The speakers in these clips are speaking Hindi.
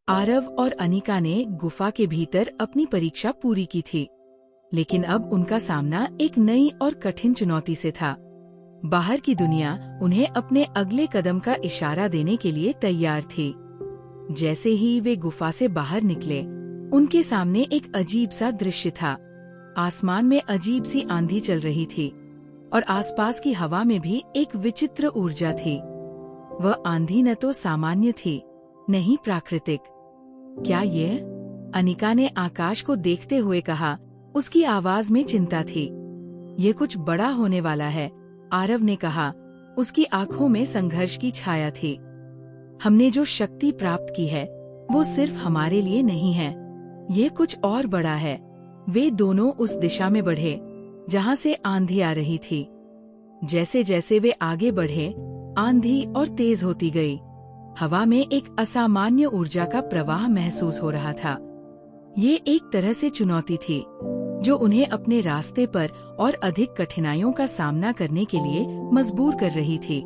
आरव और अनिका ने गुफा के भीतर अपनी परीक्षा पूरी की थी, लेकिन अब उनका सामना एक नई और कठिन चुनौती से था। बाहर की दुनिया उन्हें अपने अगले कदम का इशारा देने के लिए तैयार थी। जैसे ही वे गुफा से बाहर निकले, उनके सामने एक अजीब सा दृश्य था। आसमान में अजीब सी आंधी चल रही थी और आसपास की हवा में भी एक विचित्र ऊर्जा थी। वह आंधी न तो सामान्य थी, न ही प्राकृतिक। क्या ये? अनिका ने आकाश को देखते हुए कहा। उसकी आवाज में चिंता थी। ये कुछ बड़ा होने वाला है, आरव ने कहा। उसकी आंखों में संघर्ष की छाया थी। हमने जो शक्ति प्राप्त की है, वो सिर्फ हमारे लिए नहीं है, ये कुछ और बड़ा है। वे दोनों उस दिशा में बढ़े जहाँ से आंधी आ रही थी। जैसे जैसे वे आगे बढ़े, आंधी और तेज होती गई। हवा में एक असामान्य ऊर्जा का प्रवाह महसूस हो रहा था। ये एक तरह से चुनौती थी जो उन्हें अपने रास्ते पर और अधिक कठिनाइयों का सामना करने के लिए मजबूर कर रही थी।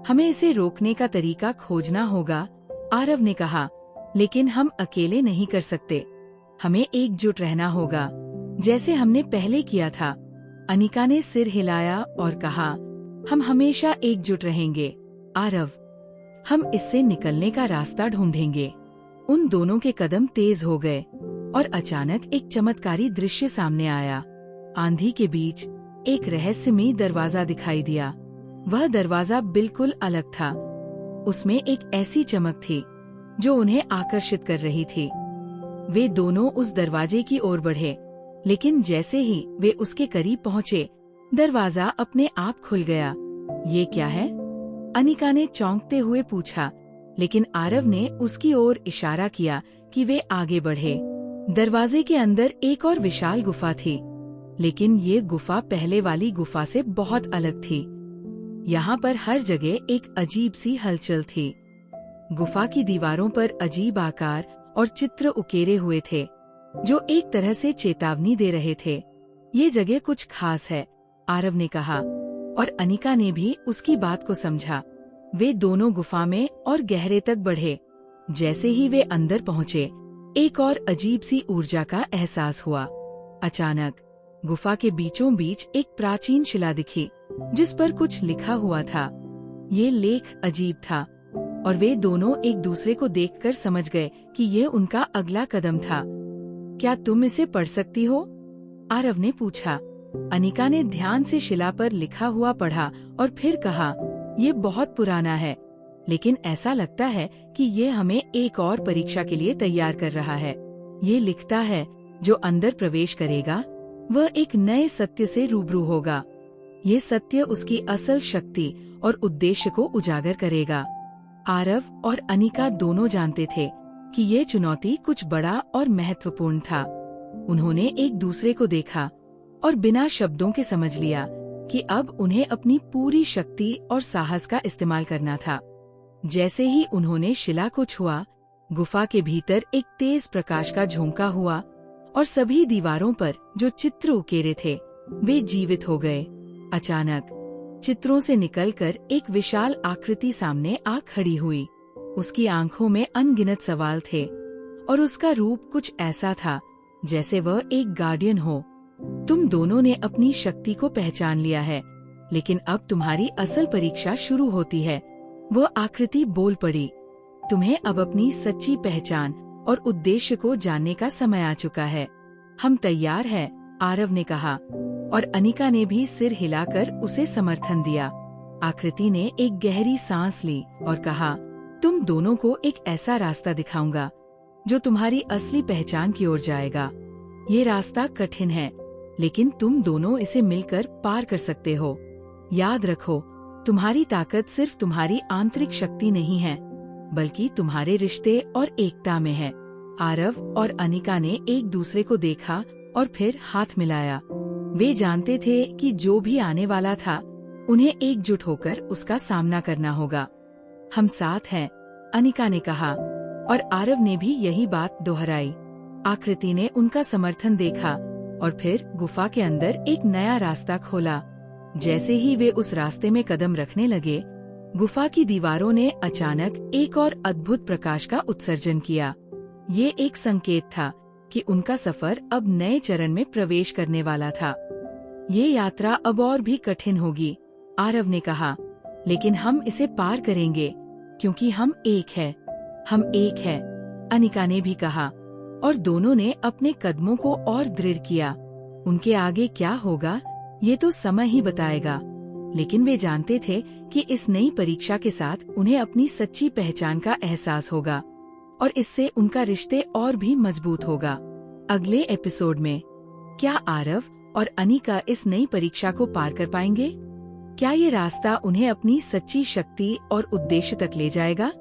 हमें इसे रोकने का तरीका खोजना होगा, आरव ने कहा। लेकिन हम अकेले नहीं कर सकते, हमें एकजुट रहना होगा, जैसे हमने पहले किया था। अनिका ने सिर हिलाया और कहा, हम हमेशा एकजुट रहेंगे, आरव। हम इससे निकलने का रास्ता ढूंढेंगे। उन दोनों के कदम तेज हो गए और अचानक एक चमत्कारी दृश्य सामने आया। आंधी के बीच एक रहस्यमयी दरवाजा दिखाई दिया। वह दरवाजा बिल्कुल अलग था। उसमें एक ऐसी चमक थी जो उन्हें आकर्षित कर रही थी। वे दोनों उस दरवाजे की ओर बढ़े, लेकिन जैसे ही वे उसके करीब पहुँचे, दरवाजा अपने आप खुल गया। ये क्या है? अनिका ने चौंकते हुए पूछा, लेकिन आरव ने उसकी ओर इशारा किया कि वे आगे बढ़े। दरवाजे के अंदर एक और विशाल गुफा थी, लेकिन ये गुफा पहले वाली गुफा से बहुत अलग थी। यहाँ पर हर जगह एक अजीब सी हलचल थी। गुफा की दीवारों पर अजीब आकार और चित्र उकेरे हुए थे, जो एक तरह से चेतावनी दे रहे थे। ये जगह कुछ खास है, आरव ने कहा, और अनिका ने भी उसकी बात को समझा। वे दोनों गुफा में और गहरे तक बढ़े। जैसे ही वे अंदर पहुँचे, एक और अजीब सी ऊर्जा का एहसास हुआ। अचानक गुफा के बीचों बीच एक प्राचीन शिला दिखी, जिस पर कुछ लिखा हुआ था। ये लेख अजीब था और वे दोनों एक दूसरे को देखकर समझ गए कि ये उनका अगला कदम था। क्या तुम इसे पढ़ सकती हो? आरव ने पूछा। अनिका ने ध्यान से शिला पर लिखा हुआ पढ़ा और फिर कहा, ये बहुत पुराना है, लेकिन ऐसा लगता है कि ये हमें एक और परीक्षा के लिए तैयार कर रहा है। ये लिखता है, जो अंदर प्रवेश करेगा वह एक नए सत्य से रूबरू होगा। ये सत्य उसकी असल शक्ति और उद्देश्य को उजागर करेगा। आरव और अनिका दोनों जानते थे कि ये चुनौती कुछ बड़ा और महत्वपूर्ण था। उन्होंने एक दूसरे को देखा और बिना शब्दों के समझ लिया कि अब उन्हें अपनी पूरी शक्ति और साहस का इस्तेमाल करना था। जैसे ही उन्होंने शिला को छुआ, गुफा के भीतर एक तेज प्रकाश का झोंका हुआ और सभी दीवारों पर जो चित्र उकेरे थे, वे जीवित हो गए। अचानक चित्रों से निकलकर एक विशाल आकृति सामने आ खड़ी हुई। उसकी आंखों में अनगिनत सवाल थे और उसका रूप कुछ ऐसा था जैसे वह एक गार्डियन हो। तुम दोनों ने अपनी शक्ति को पहचान लिया है, लेकिन अब तुम्हारी असल परीक्षा शुरू होती है। वह आकृति बोल पड़ी, तुम्हें अब अपनी सच्ची पहचान और उद्देश्य को जानने का समय आ चुका है। हम तैयार हैं, आरव ने कहा, और अनिका ने भी सिर हिलाकर उसे समर्थन दिया। आकृति ने एक गहरी सांस ली और कहा, तुम दोनों को एक ऐसा रास्ता दिखाऊंगा जो तुम्हारी असली पहचान की ओर जाएगा। ये रास्ता कठिन है, लेकिन तुम दोनों इसे मिलकर पार कर सकते हो। याद रखो, तुम्हारी ताकत सिर्फ तुम्हारी आंतरिक शक्ति नहीं है, बल्कि तुम्हारे रिश्ते और एकता में है। आरव और अनिका ने एक दूसरे को देखा और फिर हाथ मिलाया। वे जानते थे कि जो भी आने वाला था, उन्हें एकजुट होकर उसका सामना करना होगा। हम साथ हैं, अनिका ने कहा, और आरव ने भी यही बात दोहराई। आकृति ने उनका समर्थन देखा और फिर गुफा के अंदर एक नया रास्ता खोला। जैसे ही वे उस रास्ते में कदम रखने लगे, गुफा की दीवारों ने अचानक एक और अद्भुत प्रकाश का उत्सर्जन किया। ये एक संकेत था कि उनका सफर अब नए चरण में प्रवेश करने वाला था। ये यात्रा अब और भी कठिन होगी, आरव ने कहा, लेकिन हम इसे पार करेंगे क्योंकि हम एक है। हम एक है, अनिका ने भी कहा, और दोनों ने अपने कदमों को और दृढ़ किया। उनके आगे क्या होगा ये तो समय ही बताएगा, लेकिन वे जानते थे कि इस नई परीक्षा के साथ उन्हें अपनी सच्ची पहचान का एहसास होगा और इससे उनका रिश्ते और भी मजबूत होगा। अगले एपिसोड में क्या आरव और अनिका इस नई परीक्षा को पार कर पाएंगे? क्या ये रास्ता उन्हें अपनी सच्ची शक्ति और उद्देश्य तक ले जाएगा?